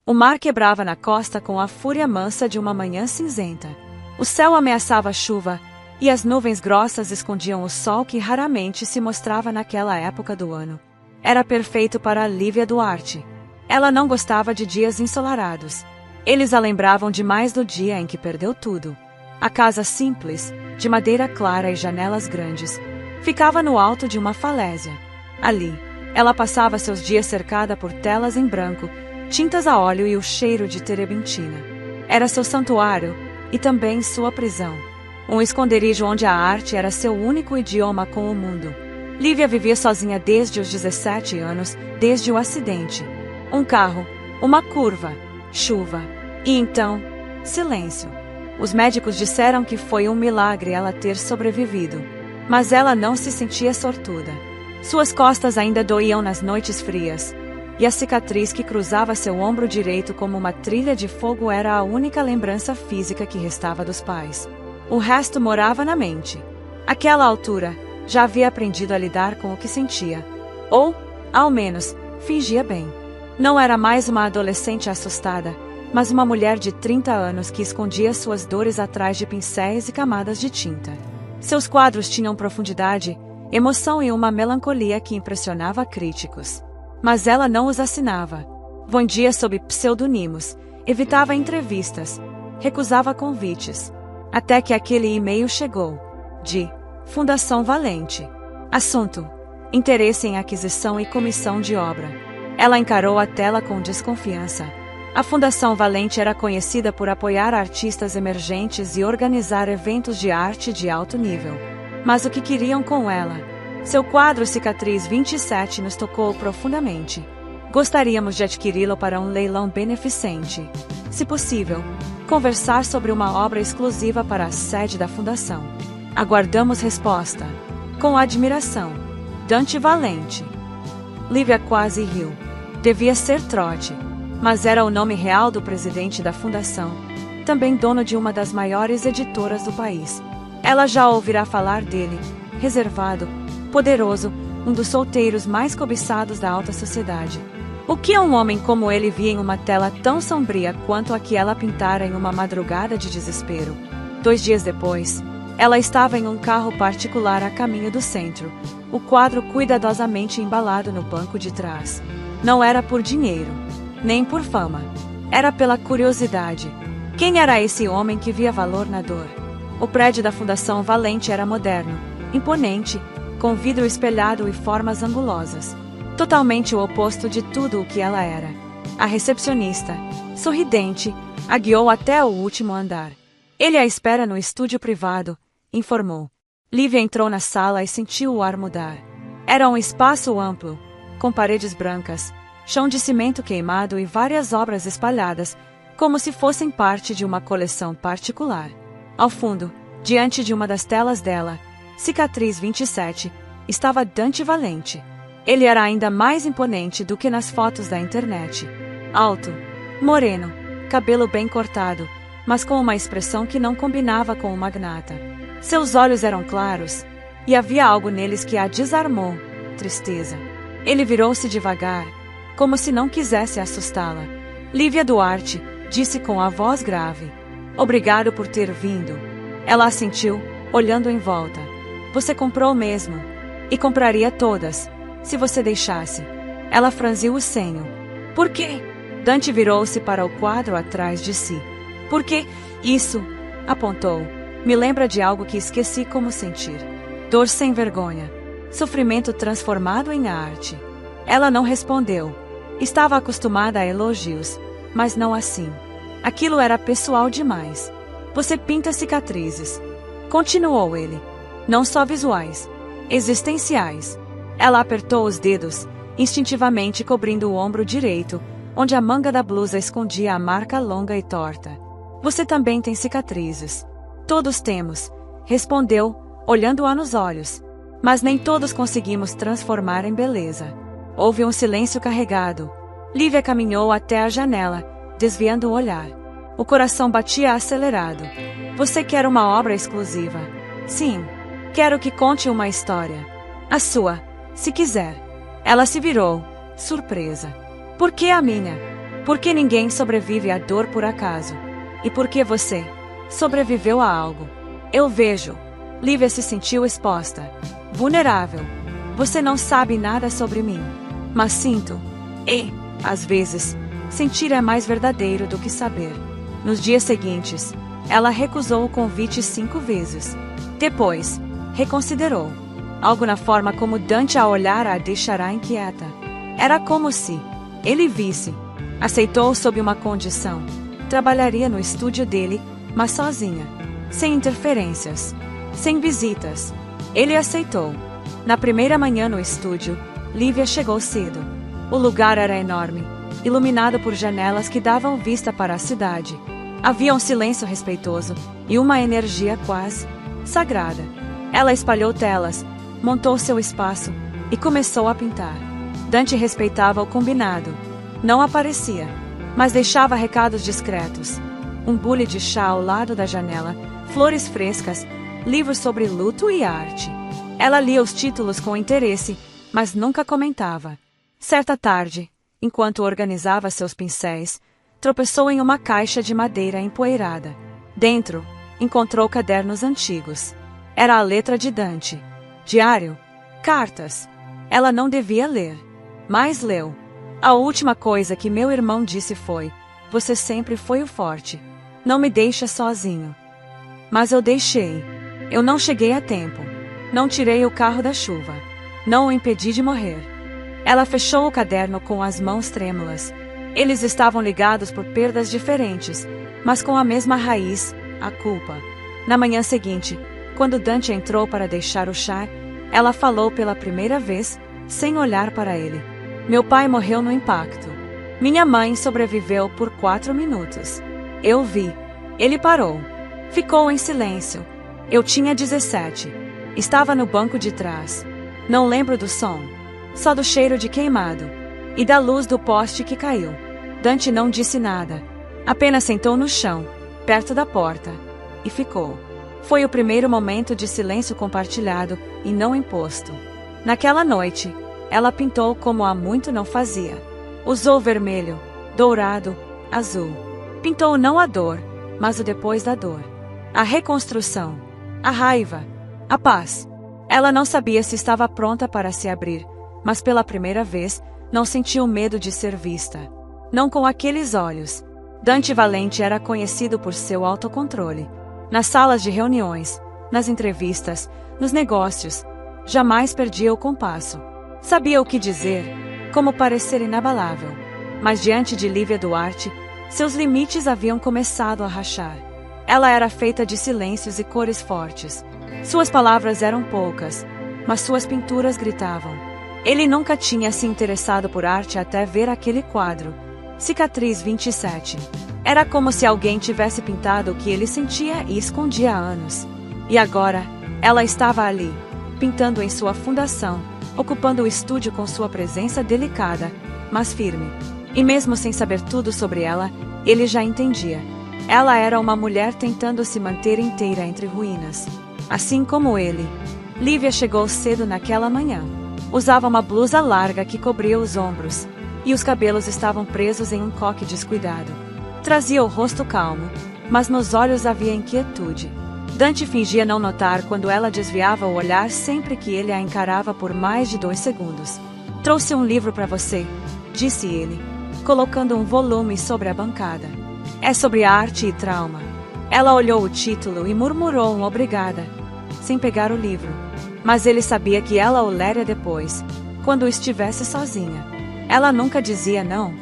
O mar quebrava na costa com a fúria mansa de uma manhã cinzenta. O céu ameaçava chuva, e as nuvens grossas escondiam o sol que raramente se mostrava naquela época do ano. Era perfeito para Lívia Duarte. Ela não gostava de dias ensolarados. Eles a lembravam demais do dia em que perdeu tudo. A casa simples, de madeira clara e janelas grandes, ficava no alto de uma falésia. Ali, ela passava seus dias cercada por telas em branco, tintas a óleo e o cheiro de terebintina. Era seu santuário e também sua prisão. Um esconderijo onde a arte era seu único idioma com o mundo. Lívia vivia sozinha desde os 17 anos, desde o acidente. Um carro, uma curva, chuva, e então, silêncio. Os médicos disseram que foi um milagre ela ter sobrevivido. Mas ela não se sentia sortuda. Suas costas ainda doíam nas noites frias, e a cicatriz que cruzava seu ombro direito como uma trilha de fogo era a única lembrança física que restava dos pais. O resto morava na mente. Àquela altura, já havia aprendido a lidar com o que sentia. Ou, ao menos, fingia bem. Não era mais uma adolescente assustada, mas uma mulher de 30 anos que escondia suas dores atrás de pincéis e camadas de tinta. Seus quadros tinham profundidade, emoção e uma melancolia que impressionava críticos. Mas ela não os assinava. Vendia sob pseudonimos, evitava entrevistas, recusava convites. Até que aquele e-mail chegou. De Fundação Valente. Assunto: interesse em aquisição e comissão de obra. Ela encarou a tela com desconfiança. A Fundação Valente era conhecida por apoiar artistas emergentes e organizar eventos de arte de alto nível. Mas o que queriam com ela? Seu quadro Cicatriz 27 nos tocou profundamente. Gostaríamos de adquiri-lo para um leilão beneficente. Se possível, conversar sobre uma obra exclusiva para a sede da Fundação. Aguardamos resposta. Com admiração. Dante Valente. Lívia quase riu. Devia ser trote. Mas era o nome real do presidente da Fundação, também dono de uma das maiores editoras do país. Ela já ouvirá falar dele, reservado, poderoso, um dos solteiros mais cobiçados da alta sociedade. O que um homem como ele via em uma tela tão sombria quanto a que ela pintara em uma madrugada de desespero? 2 dias depois, ela estava em um carro particular a caminho do centro, o quadro cuidadosamente embalado no banco de trás. Não era por dinheiro, nem por fama. Era pela curiosidade. Quem era esse homem que via valor na dor? O prédio da Fundação Valente era moderno, imponente, com vidro espelhado e formas angulosas. Totalmente o oposto de tudo o que ela era. A recepcionista, sorridente, a guiou até o último andar. Ele a espera no estúdio privado, informou. Lívia entrou na sala e sentiu o ar mudar. Era um espaço amplo, com paredes brancas, chão de cimento queimado e várias obras espalhadas, como se fossem parte de uma coleção particular. Ao fundo, diante de uma das telas dela, Cicatriz 27, estava Dante Valente. Ele era ainda mais imponente do que nas fotos da internet. Alto, moreno, cabelo bem cortado, mas com uma expressão que não combinava com o magnata. Seus olhos eram claros, e havia algo neles que a desarmou, tristeza. Ele virou-se devagar, como se não quisesse assustá-la. Lívia Duarte, disse com a voz grave. Obrigado por ter vindo. Ela assentiu, olhando em volta. Você comprou mesmo. E compraria todas, se você deixasse. Ela franziu o senho. Por quê? Dante virou-se para o quadro atrás de si. Porque isso, apontou, me lembra de algo que esqueci como sentir. Dor sem vergonha. Sofrimento transformado em arte. Ela não respondeu. Estava acostumada a elogios, mas não assim. Aquilo era pessoal demais. Você pinta cicatrizes. Continuou ele. Não só visuais. Existenciais. Ela apertou os dedos, instintivamente cobrindo o ombro direito, onde a manga da blusa escondia a marca longa e torta. Você também tem cicatrizes. Todos temos, respondeu, olhando-a nos olhos. Mas nem todos conseguimos transformar em beleza. Houve um silêncio carregado. Lívia caminhou até a janela, desviando o olhar. O coração batia acelerado. Você quer uma obra exclusiva? Sim. Quero que conte uma história. A sua, se quiser. Ela se virou, surpresa. Por que a minha? Por que ninguém sobrevive à dor por acaso? E por que você sobreviveu a algo? Eu vejo. Lívia se sentiu exposta. Vulnerável. Você não sabe nada sobre mim. Mas sinto. E, às vezes, sentir é mais verdadeiro do que saber. Nos dias seguintes, ela recusou o convite 5 vezes. Depois, reconsiderou. Algo na forma como Dante a olhar a deixará inquieta. Era como se ele visse. Aceitou sob uma condição. Trabalharia no estúdio dele, mas sozinha. Sem interferências. Sem visitas. Ele aceitou. Na primeira manhã no estúdio, Lívia chegou cedo. O lugar era enorme, iluminado por janelas que davam vista para a cidade. Havia um silêncio respeitoso e uma energia quase sagrada. Ela espalhou telas, montou seu espaço e começou a pintar. Dante respeitava o combinado. Não aparecia, mas deixava recados discretos. Um bule de chá ao lado da janela, flores frescas, livros sobre luto e arte. Ela lia os títulos com interesse, mas nunca comentava. Certa tarde, enquanto organizava seus pincéis, tropeçou em uma caixa de madeira empoeirada. Dentro, encontrou cadernos antigos. Era a letra de Dante. Diário. Cartas. Ela não devia ler, mas leu. A última coisa que meu irmão disse foi: você sempre foi o forte. Não me deixa sozinho. Mas eu deixei. Eu não cheguei a tempo. Não tirei o carro da chuva. Não o impedi de morrer. Ela fechou o caderno com as mãos trêmulas. Eles estavam ligados por perdas diferentes, mas com a mesma raiz, a culpa. Na manhã seguinte, quando Dante entrou para deixar o chá, ela falou pela primeira vez, sem olhar para ele. Meu pai morreu no impacto. Minha mãe sobreviveu por 4 minutos. Eu vi. Ele parou. Ficou em silêncio. Eu tinha 17. Estava no banco de trás. Não lembro do som. Só do cheiro de queimado. E da luz do poste que caiu. Dante não disse nada. Apenas sentou no chão, perto da porta. E ficou. Foi o primeiro momento de silêncio compartilhado e não imposto. Naquela noite, ela pintou como há muito não fazia. Usou vermelho, dourado, azul. Pintou não a dor, mas o depois da dor. A reconstrução. A raiva. A paz. Ela não sabia se estava pronta para se abrir, mas pela primeira vez, não sentiu medo de ser vista. Não com aqueles olhos. Dante Valente era conhecido por seu autocontrole. Nas salas de reuniões, nas entrevistas, nos negócios, jamais perdia o compasso. Sabia o que dizer, como parecer inabalável. Mas diante de Lívia Duarte, seus limites haviam começado a rachar. Ela era feita de silêncios e cores fortes. Suas palavras eram poucas, mas suas pinturas gritavam. Ele nunca tinha se interessado por arte até ver aquele quadro, Cicatriz 27. Era como se alguém tivesse pintado o que ele sentia e escondia há anos. E agora, ela estava ali, pintando em sua fundação, ocupando o estúdio com sua presença delicada, mas firme. E mesmo sem saber tudo sobre ela, ele já entendia. Ela era uma mulher tentando se manter inteira entre ruínas. Assim como ele. Lívia chegou cedo naquela manhã. Usava uma blusa larga que cobria os ombros, e os cabelos estavam presos em um coque descuidado. Trazia o rosto calmo, mas nos olhos havia inquietude. Dante fingia não notar quando ela desviava o olhar sempre que ele a encarava por mais de 2 segundos. Trouxe um livro para você, disse ele, colocando um volume sobre a bancada. É sobre arte e trauma. Ela olhou o título e murmurou um obrigada, sem pegar o livro. Mas ele sabia que ela o leria depois, quando estivesse sozinha. Ela nunca dizia não.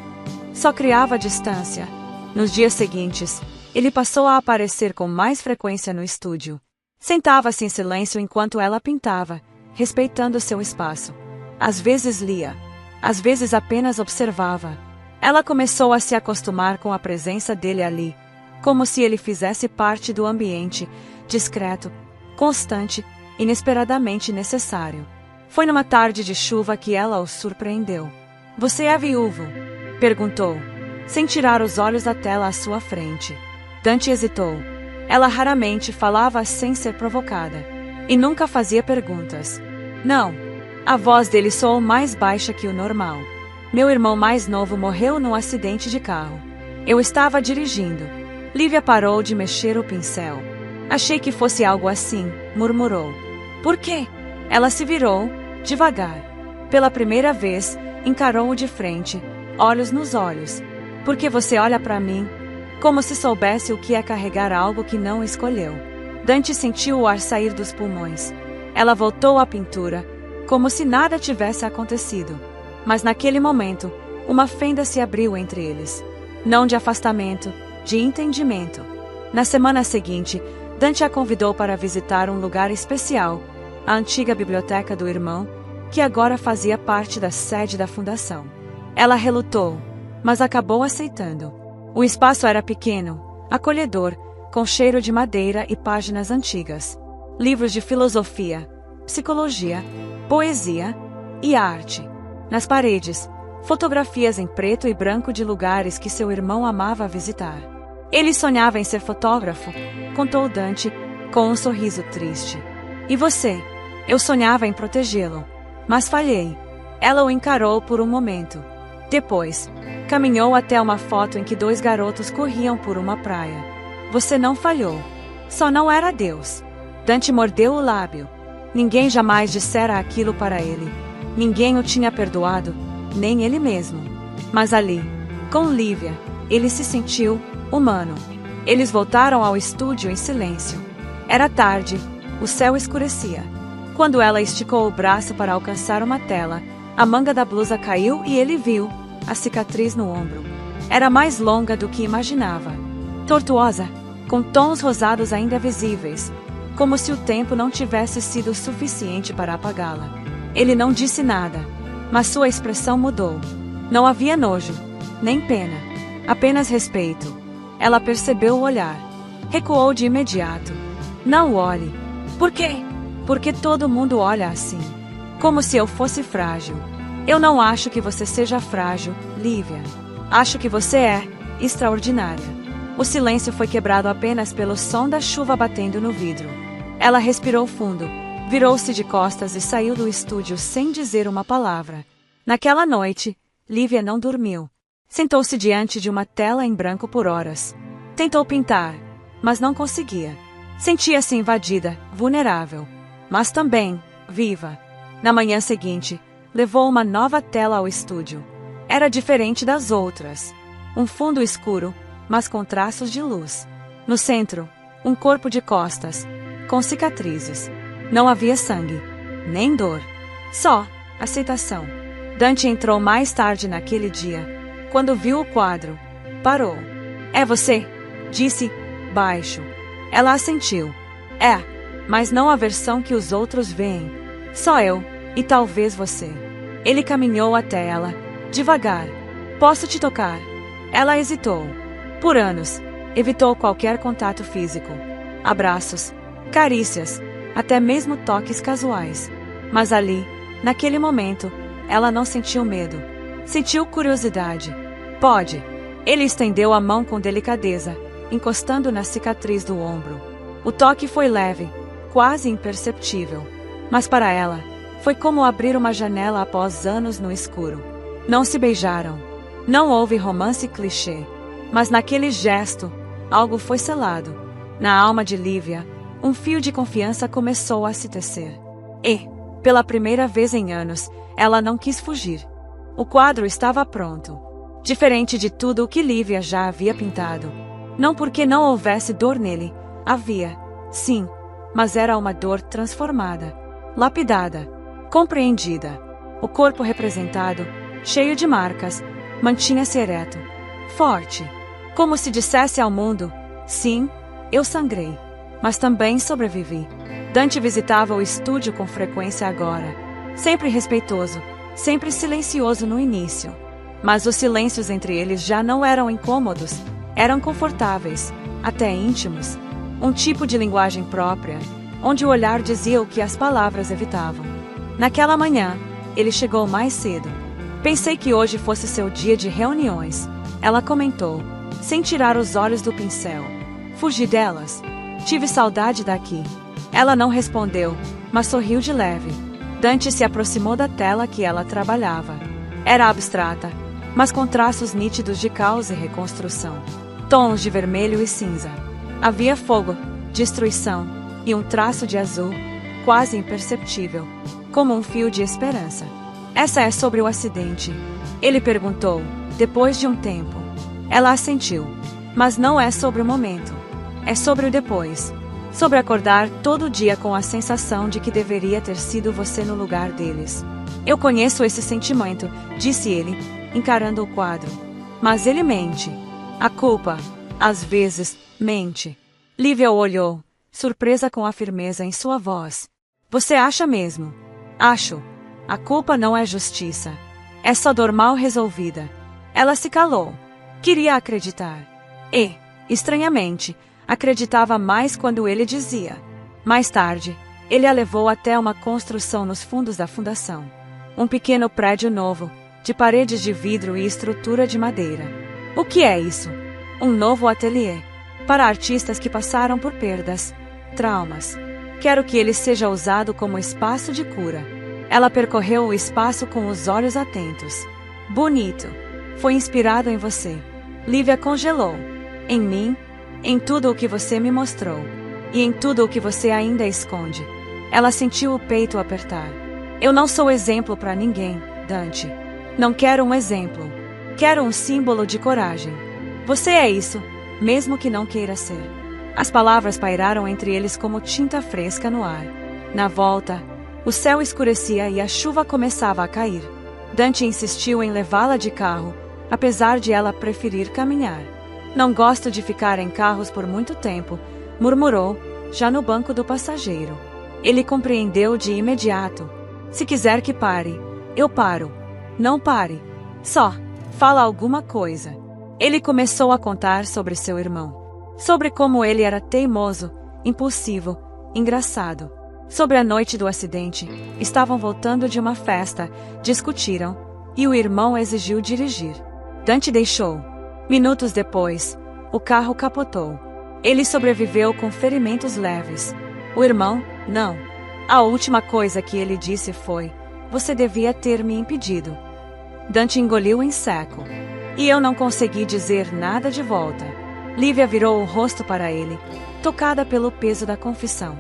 Só criava distância. Nos dias seguintes, ele passou a aparecer com mais frequência no estúdio. Sentava-se em silêncio enquanto ela pintava, respeitando seu espaço. Às vezes lia, às vezes apenas observava. Ela começou a se acostumar com a presença dele ali, como se ele fizesse parte do ambiente, discreto, constante, inesperadamente necessário. Foi numa tarde de chuva que ela o surpreendeu. Você é viúvo? Perguntou, sem tirar os olhos da tela à sua frente. Dante hesitou. Ela raramente falava sem ser provocada. E nunca fazia perguntas. Não. A voz dele soou mais baixa que o normal. Meu irmão mais novo morreu num acidente de carro. Eu estava dirigindo. Lívia parou de mexer o pincel. Achei que fosse algo assim, murmurou. Por quê? Ela se virou, devagar. Pela primeira vez, encarou-o de frente, olhos nos olhos. Por que você olha para mim? Como se soubesse o que é carregar algo que não escolheu. Dante sentiu o ar sair dos pulmões. Ela voltou à pintura, como se nada tivesse acontecido. Mas naquele momento, uma fenda se abriu entre eles. Não de afastamento, de entendimento. Na semana seguinte, Dante a convidou para visitar um lugar especial, a antiga biblioteca do irmão, que agora fazia parte da sede da fundação. Ela relutou, mas acabou aceitando. O espaço era pequeno, acolhedor, com cheiro de madeira e páginas antigas. Livros de filosofia, psicologia, poesia e arte. Nas paredes, fotografias em preto e branco de lugares que seu irmão amava visitar. Ele sonhava em ser fotógrafo, contou Dante, com um sorriso triste. E você? Eu sonhava em protegê-lo, mas falhei. Ela o encarou por um momento. Depois, caminhou até uma foto em que 2 garotos corriam por uma praia. Você não falhou. Só não era Deus. Dante mordeu o lábio. Ninguém jamais dissera aquilo para ele. Ninguém o tinha perdoado, nem ele mesmo. Mas ali, com Lívia, ele se sentiu humano. Eles voltaram ao estúdio em silêncio. Era tarde, o céu escurecia. Quando ela esticou o braço para alcançar uma tela, a manga da blusa caiu e ele viu a cicatriz no ombro. Era mais longa do que imaginava. Tortuosa, com tons rosados ainda visíveis, como se o tempo não tivesse sido suficiente para apagá-la. Ele não disse nada, mas sua expressão mudou. Não havia nojo, nem pena, apenas respeito. Ela percebeu o olhar. Recuou de imediato. Não olhe. Por quê? Porque todo mundo olha assim. Como se eu fosse frágil. Eu não acho que você seja frágil, Lívia. Acho que você é extraordinária. O silêncio foi quebrado apenas pelo som da chuva batendo no vidro. Ela respirou fundo, virou-se de costas e saiu do estúdio sem dizer uma palavra. Naquela noite, Lívia não dormiu. Sentou-se diante de uma tela em branco por horas. Tentou pintar, mas não conseguia. Sentia-se invadida, vulnerável, mas também viva. Na manhã seguinte, levou uma nova tela ao estúdio. Era diferente das outras. Um fundo escuro, mas com traços de luz. No centro, um corpo de costas, com cicatrizes. Não havia sangue, nem dor. Só aceitação. Dante entrou mais tarde naquele dia. Quando viu o quadro, parou. É você? Disse, baixo. Ela assentiu. É, mas não a versão que os outros veem. Só eu, e talvez você. Ele caminhou até ela, devagar. Posso te tocar? Ela hesitou. Por anos, evitou qualquer contato físico. Abraços, carícias, até mesmo toques casuais. Mas ali, naquele momento, ela não sentiu medo. Sentiu curiosidade. Pode. Ele estendeu a mão com delicadeza, encostando na cicatriz do ombro. O toque foi leve, quase imperceptível. Mas para ela, foi como abrir uma janela após anos no escuro. Não se beijaram. Não houve romance clichê. Mas naquele gesto, algo foi selado. Na alma de Lívia, um fio de confiança começou a se tecer. E, pela primeira vez em anos, ela não quis fugir. O quadro estava pronto. Diferente de tudo o que Lívia já havia pintado. Não porque não houvesse dor nele. Havia, sim, mas era uma dor transformada, lapidada, compreendida. O corpo representado, cheio de marcas, mantinha-se ereto, forte, como se dissesse ao mundo: sim, eu sangrei, mas também sobrevivi. Dante visitava o estúdio com frequência agora, sempre respeitoso, sempre silencioso no início. Mas os silêncios entre eles já não eram incômodos, eram confortáveis, até íntimos. Um tipo de linguagem própria, onde o olhar dizia o que as palavras evitavam. Naquela manhã, ele chegou mais cedo. Pensei que hoje fosse seu dia de reuniões, ela comentou, sem tirar os olhos do pincel. Fugi delas. Tive saudade daqui. Ela não respondeu, mas sorriu de leve. Dante se aproximou da tela que ela trabalhava. Era abstrata, mas com traços nítidos de caos e reconstrução. Tons de vermelho e cinza. Havia fogo, destruição, e um traço de azul, quase imperceptível, como um fio de esperança. Essa é sobre o acidente? Ele perguntou, depois de um tempo. Ela assentiu. Mas não é sobre o momento. É sobre o depois. Sobre acordar todo dia com a sensação de que deveria ter sido você no lugar deles. Eu conheço esse sentimento, disse ele, encarando o quadro. Mas ele mente. A culpa, às vezes, mente. Lívia o olhou, surpresa com a firmeza em sua voz. Você acha mesmo? Acho. A culpa não é justiça. É só dor mal resolvida. Ela se calou. Queria acreditar. E, estranhamente, acreditava mais quando ele dizia. Mais tarde, ele a levou até uma construção nos fundos da fundação. Um pequeno prédio novo, de paredes de vidro e estrutura de madeira. O que é isso? Um novo ateliê. Para artistas que passaram por perdas, traumas. Quero que ele seja usado como espaço de cura. Ela percorreu o espaço com os olhos atentos. Bonito. Foi inspirado em você. Lívia congelou. Em mim, em tudo o que você me mostrou. E em tudo o que você ainda esconde. Ela sentiu o peito apertar. Eu não sou exemplo para ninguém, Dante. Não quero um exemplo. Quero um símbolo de coragem. Você é isso, mesmo que não queira ser. As palavras pairaram entre eles como tinta fresca no ar. Na volta, o céu escurecia e a chuva começava a cair. Dante insistiu em levá-la de carro, apesar de ela preferir caminhar. Não gosto de ficar em carros por muito tempo, murmurou, já no banco do passageiro. Ele compreendeu de imediato. Se quiser que pare, eu paro. Não pare. Só, fala alguma coisa. Ele começou a contar sobre seu irmão. Sobre como ele era teimoso, impulsivo, engraçado. Sobre a noite do acidente, estavam voltando de uma festa, discutiram, e o irmão exigiu dirigir. Dante deixou. Minutos depois, o carro capotou. Ele sobreviveu com ferimentos leves. O irmão, não. A última coisa que ele disse foi: você devia ter me impedido. Dante engoliu em seco. E eu não consegui dizer nada de volta. Lívia virou o rosto para ele, tocada pelo peso da confissão.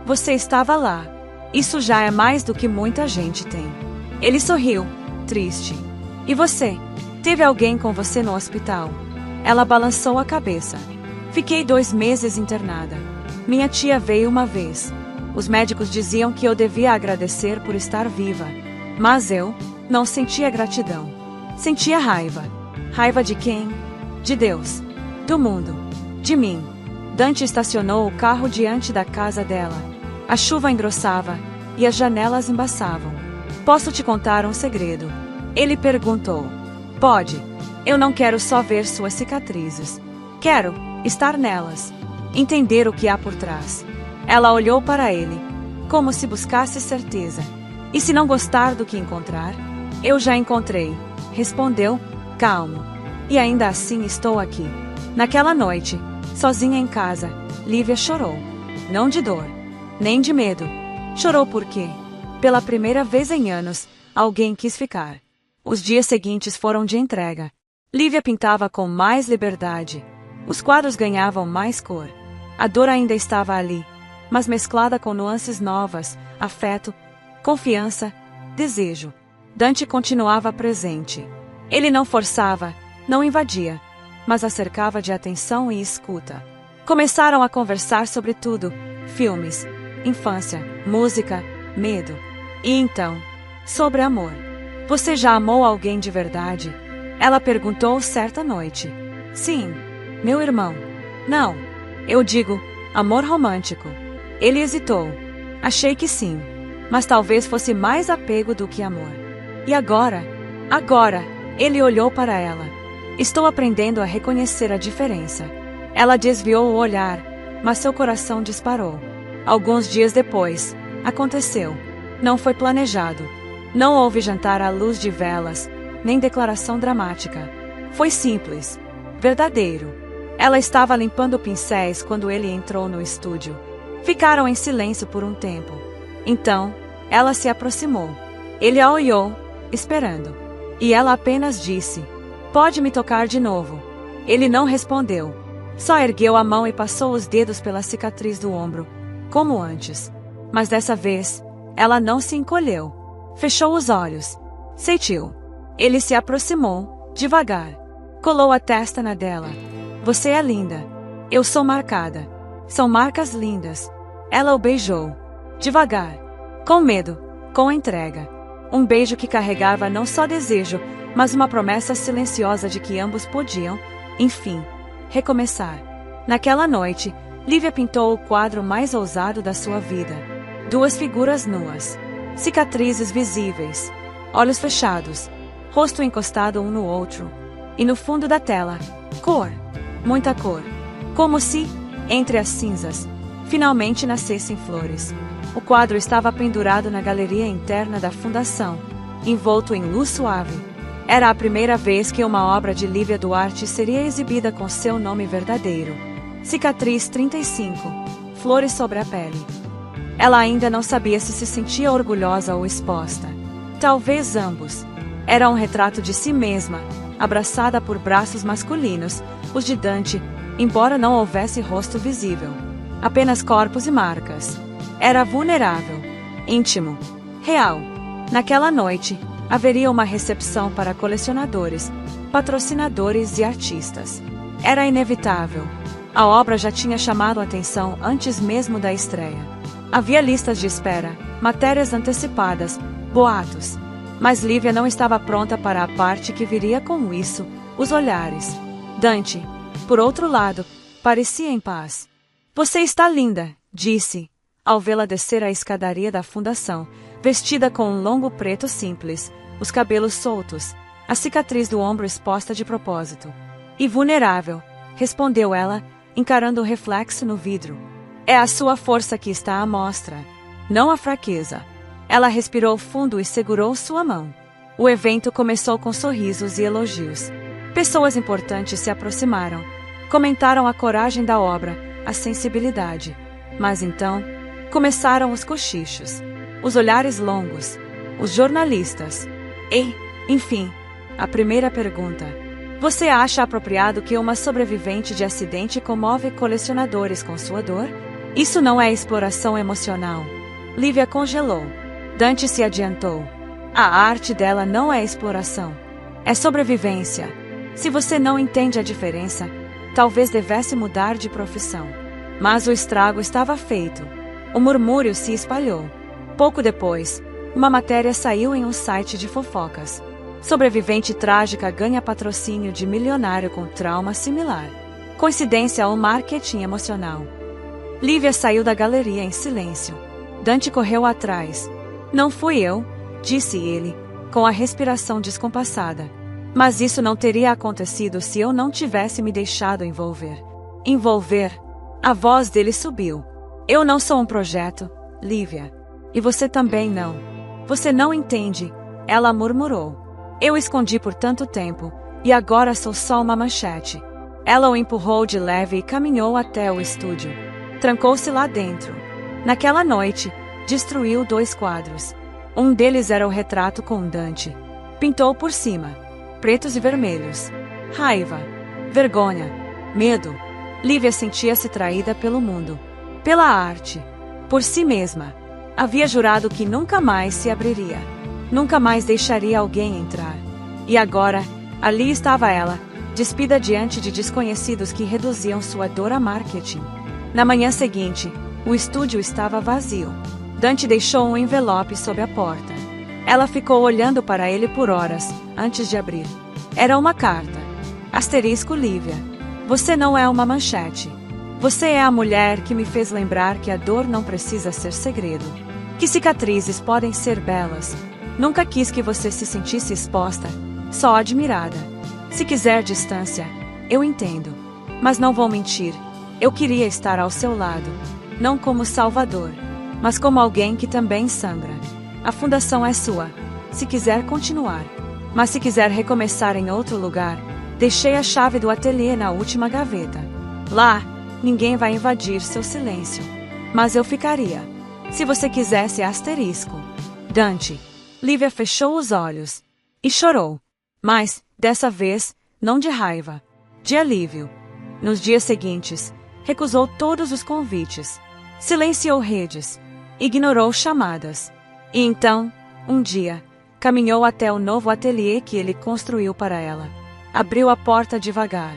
Você estava lá. Isso já é mais do que muita gente tem. Ele sorriu, triste. E você? Teve alguém com você no hospital? Ela balançou a cabeça. Fiquei 2 meses internada. Minha tia veio uma vez. Os médicos diziam que eu devia agradecer por estar viva. Mas eu não sentia gratidão. Sentia raiva. Raiva de quem? De Deus. Do mundo. De mim. Dante estacionou o carro diante da casa dela. A chuva engrossava e as janelas embaçavam. Posso te contar um segredo? Ele perguntou. Pode. Eu não quero só ver suas cicatrizes. Quero estar nelas. Entender o que há por trás. Ela olhou para ele, como se buscasse certeza. E se não gostar do que encontrar? Eu já encontrei. Respondeu, calmo. E ainda assim estou aqui. Naquela noite, sozinha em casa, Lívia chorou. Não de dor, nem de medo. Chorou porque, pela primeira vez em anos, alguém quis ficar. Os dias seguintes foram de entrega. Lívia pintava com mais liberdade. Os quadros ganhavam mais cor. A dor ainda estava ali, mas mesclada com nuances novas, afeto, confiança, desejo. Dante continuava presente. Ele não forçava, não invadia, mas a cercava de atenção e escuta. Começaram a conversar sobre tudo: filmes, infância, música, medo. E então, sobre amor. Você já amou alguém de verdade? Ela perguntou certa noite. Sim, meu irmão. Não, eu digo, amor romântico. Ele hesitou. Achei que sim, mas talvez fosse mais apego do que amor. E agora? Agora, ele olhou para ela. Estou aprendendo a reconhecer a diferença. Ela desviou o olhar, mas seu coração disparou. Alguns dias depois, aconteceu. Não foi planejado. Não houve jantar à luz de velas, nem declaração dramática. Foi simples, verdadeiro. Ela estava limpando pincéis quando ele entrou no estúdio. Ficaram em silêncio por um tempo. Então, ela se aproximou. Ele a olhou, esperando. E ela apenas disse: "Pode me tocar de novo?" Ele não respondeu. Só ergueu a mão e passou os dedos pela cicatriz do ombro, como antes. Mas dessa vez, ela não se encolheu. Fechou os olhos. Sentiu. Ele se aproximou, devagar. Colou a testa na dela. "Você é linda. Eu sou marcada. São marcas lindas." Ela o beijou. Devagar. Com medo. Com entrega. Um beijo que carregava não só desejo, mas uma promessa silenciosa de que ambos podiam, enfim, recomeçar. Naquela noite, Lívia pintou o quadro mais ousado da sua vida. 2 figuras nuas. Cicatrizes visíveis. Olhos fechados. Rosto encostado um no outro. E no fundo da tela, cor. Muita cor. Como se, entre as cinzas, finalmente nascessem flores. O quadro estava pendurado na galeria interna da fundação, envolto em luz suave. Era a primeira vez que uma obra de Lívia Duarte seria exibida com seu nome verdadeiro. Cicatriz 35. Flores sobre a pele. Ela ainda não sabia se sentia orgulhosa ou exposta. Talvez ambos. Era um retrato de si mesma, abraçada por braços masculinos, os de Dante, embora não houvesse rosto visível. Apenas corpos e marcas. Era vulnerável, íntimo, real. Naquela noite, haveria uma recepção para colecionadores, patrocinadores e artistas. Era inevitável. A obra já tinha chamado a atenção antes mesmo da estreia. Havia listas de espera, matérias antecipadas, boatos. Mas Lívia não estava pronta para a parte que viria com isso, os olhares. Dante, por outro lado, parecia em paz. "Você está linda", disse, ao vê-la descer a escadaria da fundação, vestida com um longo preto simples, os cabelos soltos, a cicatriz do ombro exposta de propósito. "E vulnerável", respondeu ela, encarando o reflexo no vidro. "É a sua força que está à mostra, não a fraqueza." Ela respirou fundo e segurou sua mão. O evento começou com sorrisos e elogios. Pessoas importantes se aproximaram. Comentaram a coragem da obra, a sensibilidade. Mas então, começaram os cochichos, os olhares longos, os jornalistas. E, enfim, a primeira pergunta. "Você acha apropriado que uma sobrevivente de acidente comove colecionadores com sua dor? Isso não é exploração emocional." Lívia congelou. Dante se adiantou. "A arte dela não é exploração. É sobrevivência. Se você não entende a diferença, talvez devesse mudar de profissão." Mas o estrago estava feito. O murmúrio se espalhou. Pouco depois, uma matéria saiu em um site de fofocas. "Sobrevivente trágica ganha patrocínio de milionário com trauma similar." Coincidência ou marketing emocional? Lívia saiu da galeria em silêncio. Dante correu atrás. "Não fui eu", disse ele, com a respiração descompassada. "Mas isso não teria acontecido se eu não tivesse me deixado envolver." "Envolver?" A voz dele subiu. "Eu não sou um projeto, Lívia. E você também não. Você não entende", ela murmurou. "Eu escondi por tanto tempo, e agora sou só uma manchete." Ela o empurrou de leve e caminhou até o estúdio. Trancou-se lá dentro. Naquela noite, destruiu 2 quadros. Um deles era o retrato com Dante. Pintou por cima, pretos e vermelhos. Raiva, vergonha, medo. Lívia sentia-se traída pelo mundo, pela arte, por si mesma. Havia jurado que nunca mais se abriria, nunca mais deixaria alguém entrar. E agora, ali estava ela, despida diante de desconhecidos que reduziam sua dor a marketing. Na manhã seguinte, o estúdio estava vazio. Dante deixou um envelope sob a porta. Ela ficou olhando para ele por horas, antes de abrir. Era uma carta. Asterisco Lívia. "Você não é uma manchete. Você é a mulher que me fez lembrar que a dor não precisa ser segredo. Que cicatrizes podem ser belas. Nunca quis que você se sentisse exposta, só admirada. Se quiser distância, eu entendo. Mas não vou mentir. Eu queria estar ao seu lado. Não como salvador, mas como alguém que também sangra. A fundação é sua, se quiser continuar. Mas se quiser recomeçar em outro lugar, deixei a chave do ateliê na última gaveta. Lá, ninguém vai invadir seu silêncio. Mas eu ficaria. Se você quisesse asterisco." Dante. Lívia fechou os olhos. E chorou. Mas, dessa vez, não de raiva, de alívio. Nos dias seguintes, recusou todos os convites, silenciou redes, ignorou chamadas. E então, um dia, caminhou até o novo ateliê que ele construiu para ela. Abriu a porta devagar.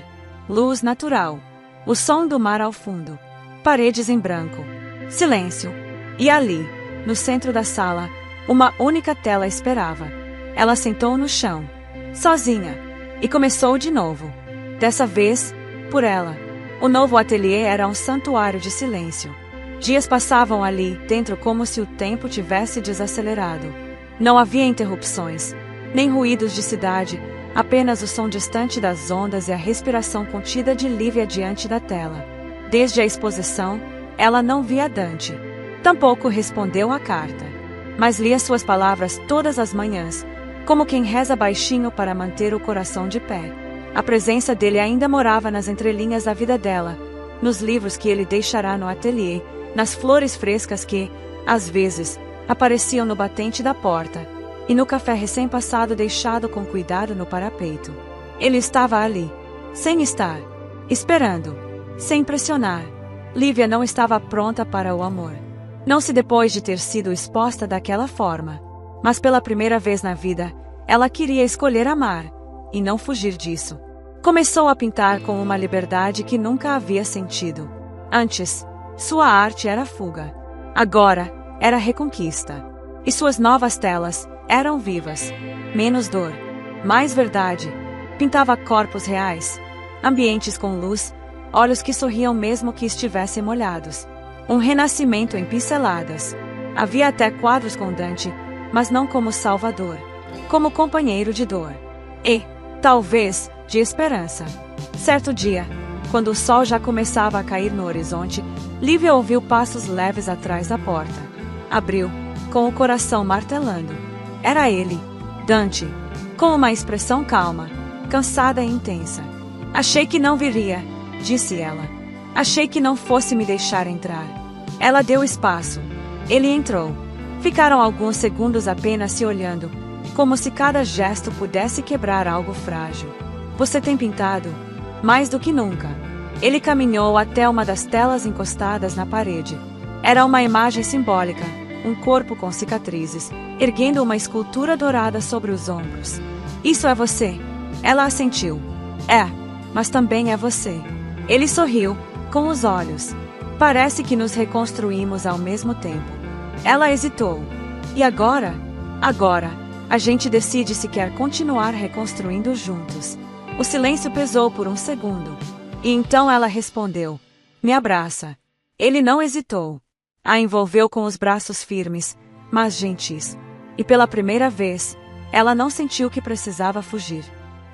Luz natural. O som do mar ao fundo. Paredes em branco. Silêncio. E ali, no centro da sala, uma única tela esperava. Ela sentou no chão, sozinha, e começou de novo. Dessa vez, por ela. O novo ateliê era um santuário de silêncio. Dias passavam ali dentro como se o tempo tivesse desacelerado. Não havia interrupções, nem ruídos de cidade, apenas o som distante das ondas e a respiração contida de Lívia diante da tela. Desde a exposição, ela não via Dante. Tampouco respondeu à carta. Mas lia suas palavras todas as manhãs, como quem reza baixinho para manter o coração de pé. A presença dele ainda morava nas entrelinhas da vida dela, nos livros que ele deixará no ateliê, nas flores frescas que, às vezes, apareciam no batente da porta, e no café recém-passado deixado com cuidado no parapeito. Ele estava ali, sem estar, esperando, sem pressionar. Lívia não estava pronta para o amor. Não se depois de ter sido exposta daquela forma. Mas pela primeira vez na vida, ela queria escolher amar, e não fugir disso. Começou a pintar com uma liberdade que nunca havia sentido. Antes, sua arte era fuga. Agora, era reconquista. E suas novas telas eram vivas. Menos dor, mais verdade. Pintava corpos reais, ambientes com luz, olhos que sorriam mesmo que estivessem molhados. Um renascimento em pinceladas. Havia até quadros com Dante, mas não como salvador, como companheiro de dor. E, talvez, de esperança. Certo dia, quando o sol já começava a cair no horizonte, Lívia ouviu passos leves atrás da porta. Abriu, com o coração martelando. Era ele, Dante, com uma expressão calma, cansada e intensa. Achei que não viria, disse ela. Achei que não fosse me deixar entrar. Ela deu espaço. Ele entrou. Ficaram alguns segundos apenas se olhando, como se cada gesto pudesse quebrar algo frágil. Você tem pintado? Mais do que nunca. Ele caminhou até uma das telas encostadas na parede. Era uma imagem simbólica, um corpo com cicatrizes, erguendo uma escultura dourada sobre os ombros. Isso é você. Ela assentiu. É, mas também é você. Ele sorriu, com os olhos. Parece que nos reconstruímos ao mesmo tempo. Ela hesitou. E agora? Agora, a gente decide se quer continuar reconstruindo juntos. O silêncio pesou por um segundo. E então ela respondeu: me abraça. Ele não hesitou. A envolveu com os braços firmes, mas gentis. E pela primeira vez, ela não sentiu que precisava fugir,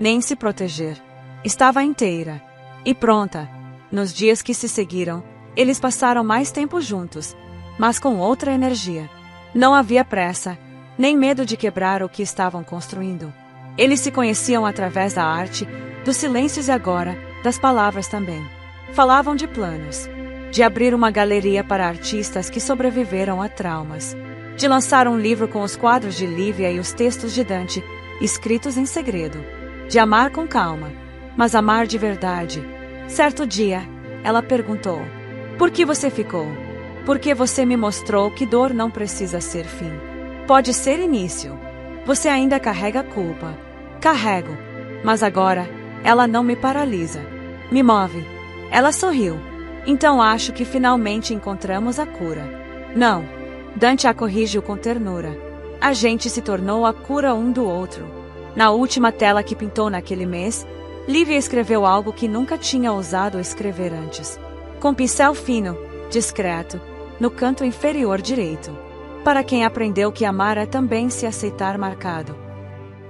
nem se proteger. Estava inteira e pronta. Nos dias que se seguiram, eles passaram mais tempo juntos, mas com outra energia. Não havia pressa, nem medo de quebrar o que estavam construindo. Eles se conheciam através da arte, dos silêncios e agora, das palavras também. Falavam de planos, de abrir uma galeria para artistas que sobreviveram a traumas, de lançar um livro com os quadros de Lívia e os textos de Dante, escritos em segredo, de amar com calma, mas amar de verdade. Certo dia, ela perguntou: por que você ficou? Porque você me mostrou que dor não precisa ser fim. Pode ser início. Você ainda carrega culpa. Carrego. Mas agora, ela não me paralisa. Me move. Ela sorriu. Então acho que finalmente encontramos a cura. Não. Dante a corrigiu com ternura. A gente se tornou a cura um do outro. Na última tela que pintou naquele mês, Lívia escreveu algo que nunca tinha ousado escrever antes. Com pincel fino, discreto, no canto inferior direito. Para quem aprendeu que amar é também se aceitar marcado.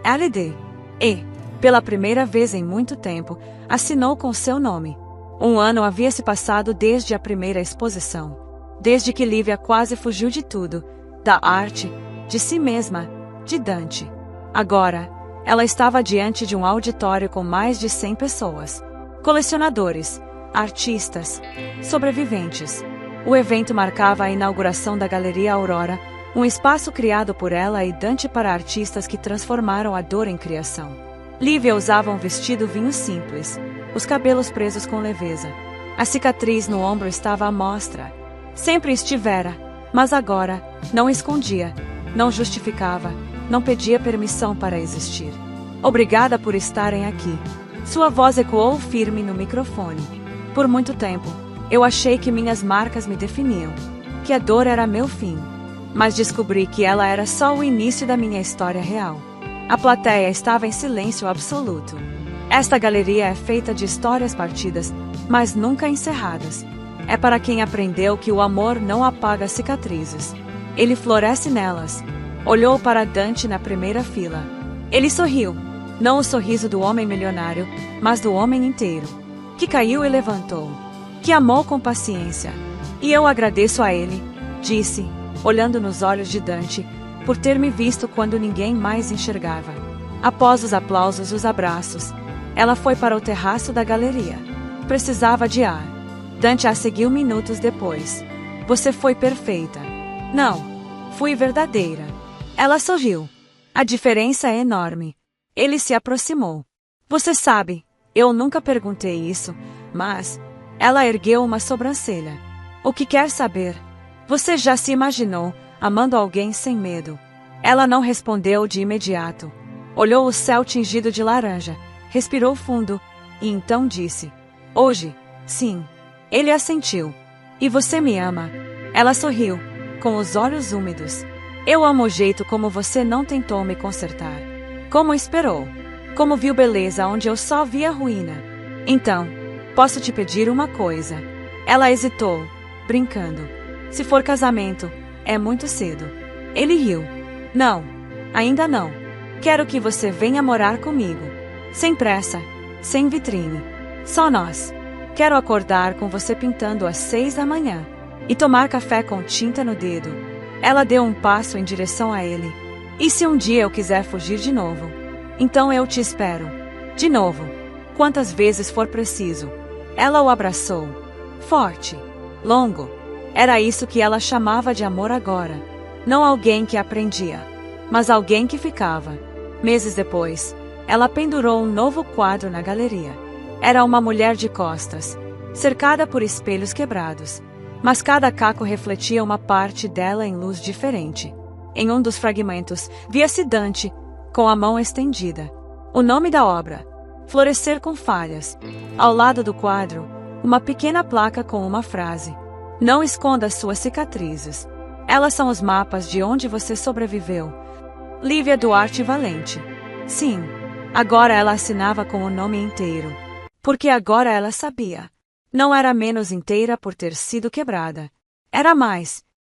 LD. E, pela primeira vez em muito tempo, assinou com seu nome. Um ano havia se passado desde a primeira exposição. Desde que Lívia quase fugiu de tudo, da arte, de si mesma, de Dante. Agora, ela estava diante de um auditório com mais de 100 pessoas. Colecionadores, artistas, sobreviventes. O evento marcava a inauguração da Galeria Aurora, um espaço criado por ela e Dante para artistas que transformaram a dor em criação. Lívia usava um vestido vinho simples, os cabelos presos com leveza. A cicatriz no ombro estava à mostra. Sempre estivera, mas agora não escondia, não justificava, não pedia permissão para existir. Obrigada por estarem aqui. Sua voz ecoou firme no microfone. Por muito tempo, eu achei que minhas marcas me definiam, que a dor era meu fim. Mas descobri que ela era só o início da minha história real. A plateia estava em silêncio absoluto. Esta galeria é feita de histórias partidas, mas nunca encerradas. É para quem aprendeu que o amor não apaga cicatrizes. Ele floresce nelas. Olhou para Dante na primeira fila. Ele sorriu. Não o sorriso do homem milionário, mas do homem inteiro. Que caiu e levantou. Que amou com paciência. E eu agradeço a ele, disse, olhando nos olhos de Dante, por ter me visto quando ninguém mais enxergava. Após os aplausos e os abraços, ela foi para o terraço da galeria. Precisava de ar. Dante a seguiu minutos depois. Você foi perfeita. Não, fui verdadeira. Ela sorriu. A diferença é enorme. Ele se aproximou. Você sabe, eu nunca perguntei isso, mas... Ela ergueu uma sobrancelha. O que quer saber? Você já se imaginou amando alguém sem medo? Ela não respondeu de imediato. Olhou o céu tingido de laranja, respirou fundo, e então disse: Hoje, sim. Ele assentiu. E você me ama? Ela sorriu, com os olhos úmidos. Eu amo o jeito como você não tentou me consertar. Como esperou. Como viu beleza onde eu só via ruína. Então, posso te pedir uma coisa? Ela hesitou, brincando. Se for casamento, é muito cedo. Ele riu. Não, ainda não. Quero que você venha morar comigo. Sem pressa, sem vitrine. Só nós. Quero acordar com você pintando às 6 da manhã. E tomar café com tinta no dedo. Ela deu um passo em direção a ele. E se um dia eu quiser fugir de novo? Então eu te espero. De novo. Quantas vezes for preciso. Ela o abraçou. Forte. Longo. Era isso que ela chamava de amor agora. Não alguém que aprendia, mas alguém que ficava. Meses depois, ela pendurou um novo quadro na galeria. Era uma mulher de costas, cercada por espelhos quebrados. Mas cada caco refletia uma parte dela em luz diferente. Em um dos fragmentos, via-se Dante, com a mão estendida. O nome da obra: Florescer com Falhas. Ao lado do quadro, uma pequena placa com uma frase: Não esconda suas cicatrizes. Elas são os mapas de onde você sobreviveu. Lívia Duarte Valente. Sim, agora ela assinava com o nome inteiro. Porque agora ela sabia. Não era menos inteira por ter sido quebrada. Era mais,